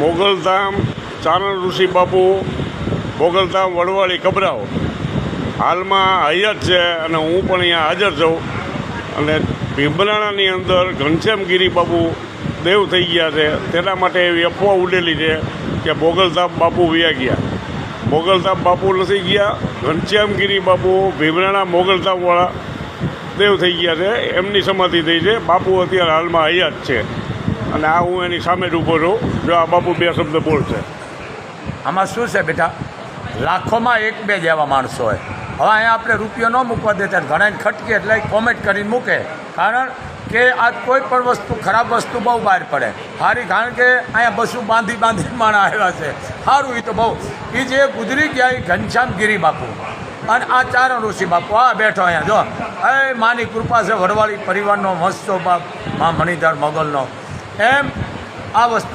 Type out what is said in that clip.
મોગલધામ ચારણ ઋષિ બાપુ મોગલધામ વડવાળી કબરાઓ હાલમાં હયાત છે અને હું પણ અહીંયા હાજર છું. અને ભીમરાણાની અંદર ઘનશ્યામગીરી બાપુ દેવ થઈ ગયા છે, તેના માટે એવી અફવા ઉડેલી છે કે મોગલધામ બાપુ વયા ગયા. મોગલધામ બાપુ નથી ગયા, ઘનશ્યામગીરી બાપુ ભીમરાણા મોગલધામવાળા દેવ થઈ ગયા છે, એમની સમાધિ થઈ છે. બાપુ અત્યારે હાલમાં હયાત છે અને આ હું એની સામે જ ઊભો છું. જો આ બાપુ બે શબ્દ બોલશે. આમાં શું છે બેટા, લાખોમાં એક બે જેવા માણસો હોય. હવે અહીંયા આપણે રૂપિયો ન મૂકવા દેતા, ઘણાને ખટકે એટલે કોમેન્ટ કરીને મૂકે, કારણ કે આ કોઈ પણ વસ્તુ ખરાબ વસ્તુ બહુ બહાર પડે સારી. કારણ કે અહીંયા બસું બાંધી માણા આવ્યા છે. સારું, એ તો બહુ એ જે ગુજરી ગયા એ ઘનશ્યામગીરી બાપુ અને આ ચારણ ઋષિ બાપુ આ બેઠો અહીંયા જો. એ માની કૃપા છે, વડવાળી પરિવારનો મસ્તો બાપ મા મણિધર મોગલનો. એમ આ વસ્તુ